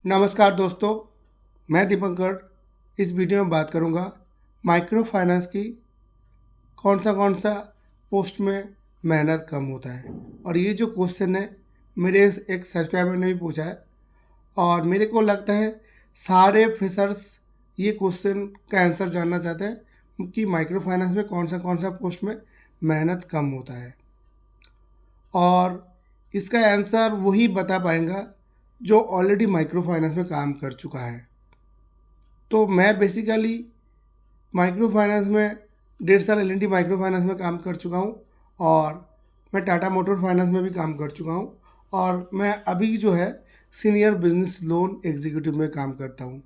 नमस्कार दोस्तों, मैं दीपंकर इस वीडियो में बात करूंगा माइक्रो फाइनेंस की कौन सा पोस्ट में मेहनत कम होता है। और ये जो क्वेश्चन है मेरे एक सब्सक्राइबर ने भी पूछा है और मेरे को लगता है सारे फ्रेशर्स ये क्वेश्चन का आंसर जानना चाहते हैं कि माइक्रो फाइनेंस में कौन सा पोस्ट में मेहनत कम होता है। और इसका आंसर वही बता पाएगा जो ऑलरेडी माइक्रो फाइनेंस में काम कर चुका है। तो मैं बेसिकली माइक्रो फाइनेंस में 1.5 साल एल माइक्रो फाइनेंस में काम कर चुका हूँ और मैं टाटा मोटर फाइनेंस में भी काम कर चुका हूँ और मैं अभी जो है सीनियर बिजनेस लोन एग्जीक्यूटिव में काम करता हूँ।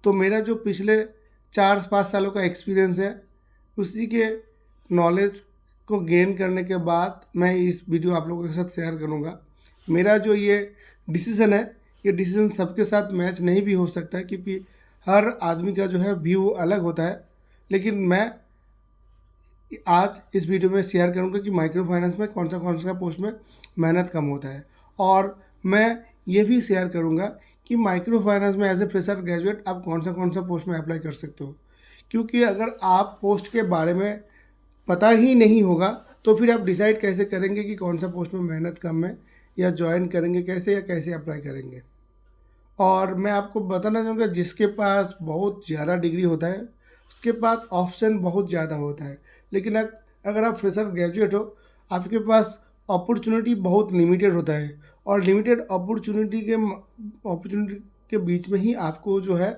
तो मेरा जो पिछले 4-5 सालों का एक्सपीरियंस है उसी के नॉलेज को गेन करने के बाद मैं इस वीडियो आप लोगों के साथ शेयर करूँगा। मेरा जो ये डिसीज़न है ये डिसीज़न सबके साथ मैच नहीं भी हो सकता है क्योंकि हर आदमी का जो है व्यू अलग होता है। लेकिन मैं आज इस वीडियो में शेयर करूंगा कि माइक्रो फाइनेंस में कौन सा पोस्ट में मेहनत कम होता है। और मैं ये भी शेयर करूंगा कि माइक्रो फाइनेंस में एज ए फ्रेशर ग्रेजुएट आप कौन सा पोस्ट में अप्लाई कर सकते हो। क्योंकि अगर आप पोस्ट के बारे में पता ही नहीं होगा तो फिर आप डिसाइड कैसे करेंगे कि कौन सा पोस्ट में मेहनत कम है या ज्वाइन करेंगे कैसे या कैसे अप्लाई करेंगे। और मैं आपको बताना चाहूँगा जिसके पास बहुत ज़्यादा डिग्री होता है उसके पास ऑप्शन बहुत ज़्यादा होता है। लेकिन अगर आप फ्रेशर ग्रेजुएट हो आपके पास अपॉर्चुनिटी बहुत लिमिटेड होता है और लिमिटेड अपॉर्चुनिटी के बीच में ही आपको जो है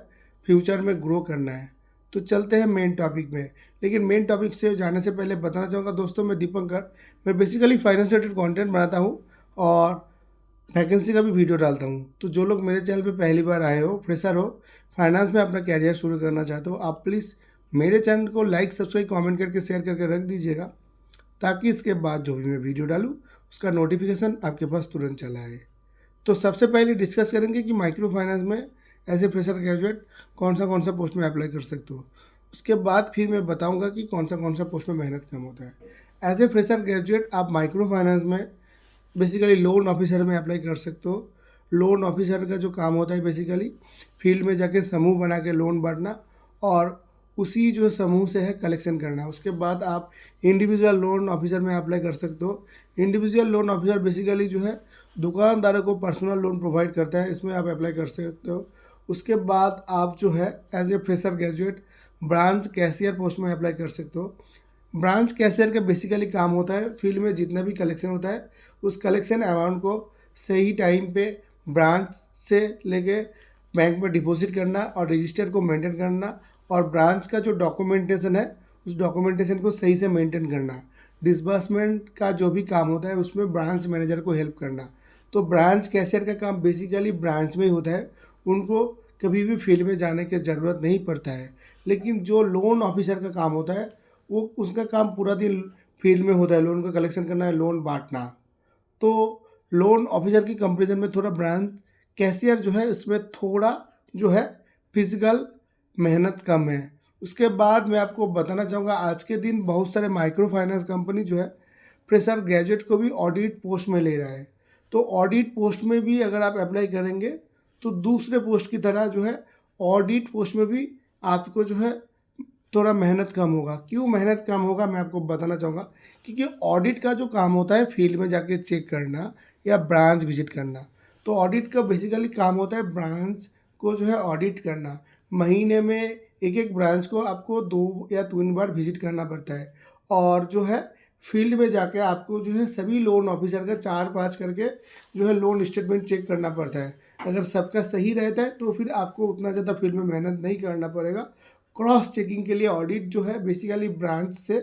फ्यूचर में ग्रो करना है। तो चलते हैं मेन टॉपिक में। लेकिन मेन टॉपिक से जाने से पहले बताना चाहूँगा दोस्तों, मैं दीपंकर, मैं बेसिकली फाइनेंस रिलेटेड कंटेंट बनाता हूँ और वैकेंसी का भी वीडियो डालता हूँ। तो जो लोग मेरे चैनल पे पहली बार आए हो, फ्रेशर हो, फाइनेंस में अपना कैरियर शुरू करना चाहते हो, आप प्लीज़ मेरे चैनल को लाइक सब्सक्राइब कमेंट करके शेयर करके रख दीजिएगा ताकि इसके बाद जो भी मैं वीडियो डालूँ उसका नोटिफिकेशन आपके पास तुरंत चला आए। तो सबसे पहले डिस्कस करेंगे कि माइक्रो फाइनेंस में एज ए फ्रेशर ग्रेजुएट कौन सा पोस्ट में अप्लाई कर सकते हो। उसके बाद फिर मैं बताऊँगा कि कौन सा पोस्ट में मेहनत कम होता है। एज ए फ्रेशर ग्रेजुएट आप माइक्रो फाइनेंस में बेसिकली लोन ऑफिसर में अप्लाई कर सकते हो। लोन ऑफिसर का जो काम होता है बेसिकली फील्ड में जाके समूह बना के लोन बांटना और उसी जो समूह से है कलेक्शन करना। उसके बाद आप इंडिविजुअल लोन ऑफिसर में अप्लाई कर सकते हो। इंडिविजुअल लोन ऑफिसर बेसिकली जो है दुकानदारों को पर्सनल लोन प्रोवाइड करता है, इसमें आप अप्लाई कर सकते हो। उसके बाद आप जो है as a fresher graduate branch cashier post में अप्लाई कर सकते हो। ब्रांच कैशियर का बेसिकली काम होता है फील्ड में जितना भी कलेक्शन होता है उस कलेक्शन अमाउंट को सही टाइम पे ब्रांच से लेके बैंक में डिपॉजिट करना और रजिस्टर को मेंटेन करना और ब्रांच का जो डॉक्यूमेंटेशन है उस डॉक्यूमेंटेशन को सही से मेंटेन करना। डिसबर्समेंट का जो भी काम होता है उसमें ब्रांच मैनेजर को हेल्प करना। तो ब्रांच कैशियर का काम बेसिकली ब्रांच में ही होता है, उनको कभी भी फील्ड में जाने की ज़रूरत नहीं पड़ता है। लेकिन जो लोन ऑफिसर का काम होता है वो उसका काम पूरा दिन फील्ड में होता है, लोन का कलेक्शन करना है, लोन बांटना। तो लोन ऑफिसर की कंपेरिजन में थोड़ा ब्रांच कैशियर जो है इसमें थोड़ा जो है फिजिकल मेहनत कम है। उसके बाद मैं आपको बताना चाहूँगा आज के दिन बहुत सारे माइक्रो फाइनेंस कंपनी जो है फ्रेशर ग्रेजुएट को भी ऑडिट पोस्ट में ले रहा है। तो ऑडिट पोस्ट में भी अगर आप अप्लाई करेंगे तो दूसरे पोस्ट की तरह जो है ऑडिट पोस्ट में भी आपको जो है थोड़ा मेहनत कम होगा। क्यों मेहनत कम होगा मैं आपको बताना चाहूँगा, क्योंकि ऑडिट का जो काम होता है फील्ड में जाके चेक करना या ब्रांच विजिट करना। तो ऑडिट का बेसिकली काम होता है ब्रांच को जो है ऑडिट करना। महीने में एक ब्रांच को आपको 2 या 3 बार विजिट करना पड़ता है और जो है फील्ड में जाके आपको जो है सभी लोन ऑफिसर का 4-5 करके जो है लोन स्टेटमेंट चेक करना पड़ता है। अगर सबका सही रहता है तो फिर आपको उतना ज़्यादा फील्ड में मेहनत नहीं करना पड़ेगा। क्रॉस चेकिंग के लिए ऑडिट जो है बेसिकली ब्रांच से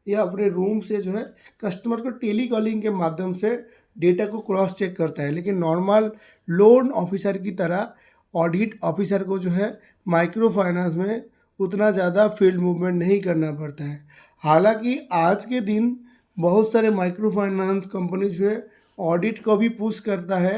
या अपने रूम से जो है कस्टमर को टेली कॉलिंग के माध्यम से डेटा को क्रॉस चेक करता है। लेकिन नॉर्मल लोन ऑफिसर की तरह ऑडिट ऑफिसर को जो है माइक्रो फाइनेंस में उतना ज़्यादा फील्ड मूवमेंट नहीं करना पड़ता है। हालांकि आज के दिन बहुत सारे माइक्रो फाइनेंस कंपनी जो है ऑडिट को भी पुश करता है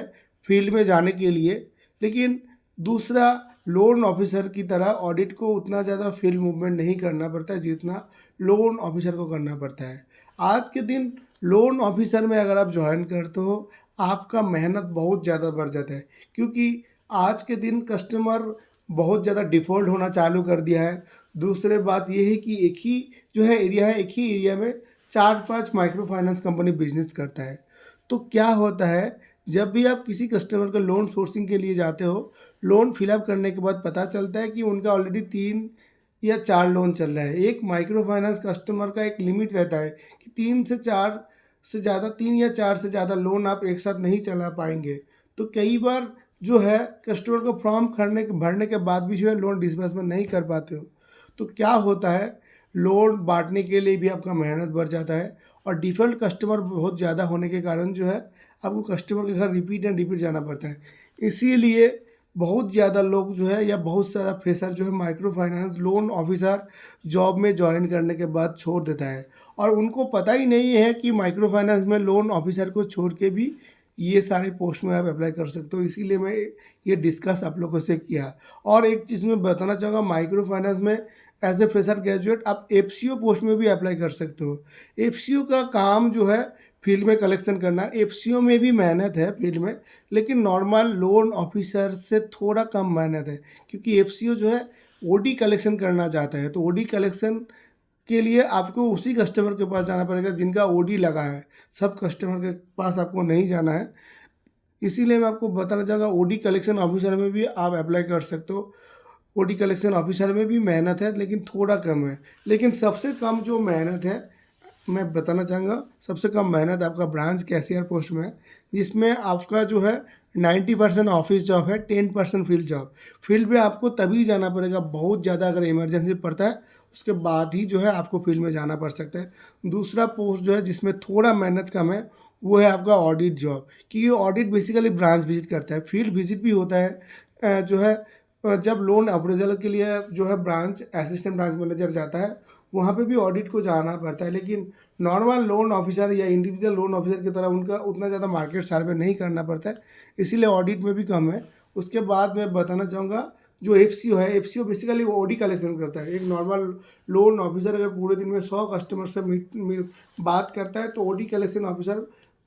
फील्ड में जाने के लिए, लेकिन दूसरा लोन ऑफिसर की तरह ऑडिट को उतना ज़्यादा फील्ड मूवमेंट नहीं करना पड़ता है जितना लोन ऑफिसर को करना पड़ता है। आज के दिन लोन ऑफिसर में अगर आप ज्वाइन करते हो आपका मेहनत बहुत ज़्यादा बढ़ जाता है, क्योंकि आज के दिन कस्टमर बहुत ज़्यादा डिफ़ॉल्ट होना चालू कर दिया है। दूसरी बात ये है कि एक ही जो है एरिया है, एक ही एरिया में 4-5 माइक्रो फाइनेंस कंपनी बिज़नेस करता है। तो क्या होता है, जब भी आप किसी कस्टमर का लोन सोर्सिंग के लिए जाते हो, लोन फिलअप करने के बाद पता चलता है कि उनका ऑलरेडी 3 या 4 लोन चल रहा है। एक माइक्रो फाइनेंस कस्टमर का एक लिमिट रहता है कि 3 से 4 से ज़्यादा, 3 या 4 से ज़्यादा लोन आप एक साथ नहीं चला पाएँगे। तो कई बार जो है कस्टमर को फॉर्म भरने के बाद भी जो है लोन डिसबर्समेंट नहीं कर पाते हो। तो क्या होता है, लोन बाँटने के लिए भी आपका मेहनत बढ़ जाता है और डिफ़ॉल्ट कस्टमर बहुत ज़्यादा होने के कारण जो है आपको कस्टमर के घर रिपीट एंड रिपीट जाना पड़ता है। इसीलिए बहुत ज़्यादा लोग जो है या बहुत सारा फ्रेशर जो है micro finance loan officer job में जॉइन करने के बाद छोड़ देता है और उनको पता ही नहीं है कि माइक्रो फाइनेंस में लोन ऑफिसर को छोड़ के भी ये सारे पोस्ट में आप अप्लाई कर सकते हो। इसीलिए मैं ये डिस्कस आप लोगों से किया। और एक चीज़ मैं बताना चाहूँगा, माइक्रो फाइनेंस में एज ए फ्रेशर ग्रेजुएट आप एफसीओ पोस्ट में भी अप्लाई कर सकते हो। एफसीओ का काम जो है फील्ड में कलेक्शन करना। एफसीओ में भी मेहनत है फील्ड में, लेकिन नॉर्मल लोन ऑफिसर से थोड़ा कम मेहनत है, क्योंकि एफसीओ जो है ओडी कलेक्शन करना चाहता है। तो ओडी कलेक्शन के लिए आपको उसी कस्टमर के पास जाना पड़ेगा जिनका ओडी लगा है। सब कस्टमर के पास आपको नहीं जाना है। इसीलिए मैं आपको बताना चाहूँगा, ओडी कलेक्शन ऑफिसर में भी आप अप्लाई कर सकते हो। ओडी कलेक्शन ऑफिसर में भी मेहनत है, लेकिन थोड़ा कम है। लेकिन सबसे कम जो मेहनत है, मैं बताना चाहूँगा, सबसे कम मेहनत आपका ब्रांच कैशियर पोस्ट में है, जिसमें आपका जो है 90% ऑफिस जॉब है, 10% फील्ड जॉब। फील्ड में आपको तभी जाना पड़ेगा बहुत ज़्यादा अगर इमरजेंसी पड़ता है, उसके बाद ही जो है आपको फील्ड में जाना पड़ सकता है। दूसरा पोस्ट जो है जिसमें थोड़ा मेहनत कम है, वो है आपका ऑडिट जॉब, क्योंकि ऑडिट बेसिकली ब्रांच विजिट करता है। फील्ड विजिट भी होता है जो है जब लोन अप्रेजल के लिए जो है ब्रांच असिस्टेंट ब्रांच मैनेजर जाता है, वहाँ पे भी ऑडिट को जाना पड़ता है। लेकिन नॉर्मल लोन ऑफिसर या इंडिविजुअल लोन ऑफिसर की तरह उनका उतना ज़्यादा मार्केट सर्वे नहीं करना पड़ता है, इसीलिए ऑडिट में भी कम है। उसके बाद मैं बताना चाहूँगा, जो एफसीओ है, एफसीओ बेसिकली वो ओडी कलेक्शन करता है। एक नॉर्मल लोन ऑफिसर अगर पूरे दिन में 100 कस्टमर से बात करता है, तो ओडी कलेक्शन ऑफिसर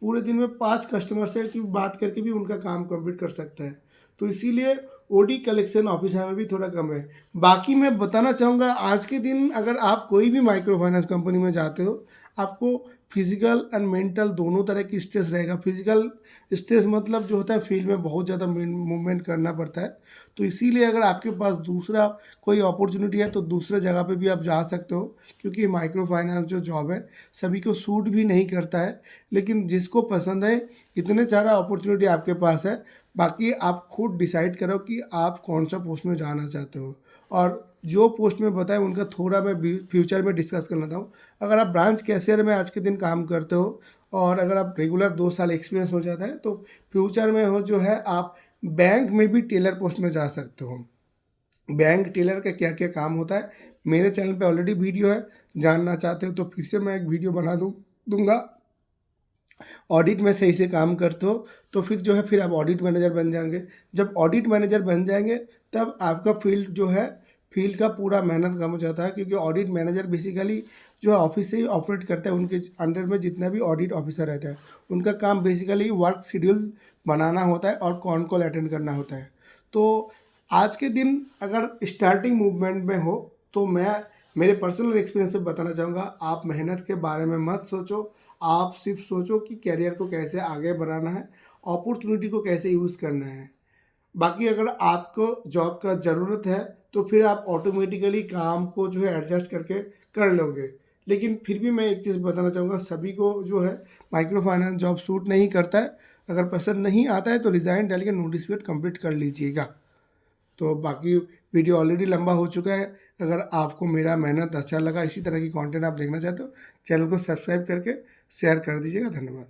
पूरे दिन में 5 कस्टमर से की बात करके भी उनका काम कंप्लीट कर सकता है। तो इसीलिए ओडी कलेक्शन ऑफिसर में भी थोड़ा कम है। बाकी मैं बताना चाहूँगा, आज के दिन अगर आप कोई भी माइक्रो फाइनेंस कंपनी में जाते हो, आपको फिजिकल एंड मेंटल दोनों तरह की स्ट्रेस रहेगा। फिजिकल स्ट्रेस मतलब जो होता है फील्ड में बहुत ज़्यादा मूवमेंट करना पड़ता है। तो इसीलिए अगर आपके पास दूसरा कोई अपॉर्चुनिटी है तो दूसरे जगह पे भी आप जा सकते हो, क्योंकि माइक्रो फाइनेंस जो जॉब है सभी को सूट भी नहीं करता है। लेकिन जिसको पसंद है, इतने सारा अपॉर्चुनिटी आपके पास है। बाकी आप खुद डिसाइड करो कि आप कौन सा पोस्ट में जाना चाहते हो। और जो पोस्ट में बताया उनका थोड़ा मैं फ्यूचर में डिस्कस करना चाहता हूँ। अगर आप ब्रांच कैशियर में आज के दिन काम करते हो और अगर आप रेगुलर 2 साल एक्सपीरियंस हो जाता है, तो फ्यूचर में हो जो है आप बैंक में भी टेलर पोस्ट में जा सकते हो। बैंक टेलर का क्या क्या काम होता है, मेरे चैनल पे ऑलरेडी वीडियो है। जानना चाहते हो तो फिर से मैं एक वीडियो बना दूंगा। ऑडिट में सही से काम करते हो तो फिर जो है फिर आप ऑडिट मैनेजर बन जाएंगे। जब ऑडिट मैनेजर बन जाएंगे तब आपका फील्ड जो है, फील्ड का पूरा मेहनत कम हो जाता है, क्योंकि ऑडिट मैनेजर बेसिकली जो है ऑफिस से ही ऑपरेट करता है। उनके अंडर में जितना भी ऑडिट ऑफिसर रहता है, उनका काम बेसिकली वर्क शेड्यूल बनाना होता है और कॉन कॉल अटेंड करना होता है। तो आज के दिन अगर स्टार्टिंग मूवमेंट में हो तो मैं मेरे पर्सनल एक्सपीरियंस से बताना चाहूँगा, आप मेहनत के बारे में मत सोचो। आप सिर्फ सोचो कि कैरियर को कैसे आगे बढ़ाना है, अपॉर्चुनिटी को कैसे यूज़ करना है। बाकी अगर आपको जॉब का ज़रूरत है तो फिर आप ऑटोमेटिकली काम को जो है एडजस्ट करके कर लोगे। लेकिन फिर भी मैं एक चीज़ बताना चाहूँगा, सभी को जो है माइक्रो फाइनेंस जॉब सूट नहीं करता है। अगर पसंद नहीं आता है तो रिज़ाइन डाल के नोटिस पीरियड कंप्लीट कर लीजिएगा। तो बाकी वीडियो ऑलरेडी लंबा हो चुका है। अगर आपको मेरा मेहनत अच्छा लगा, इसी तरह की कंटेंट आप देखना चाहते हो, चैनल को सब्सक्राइब करके शेयर कर दीजिएगा। धन्यवाद।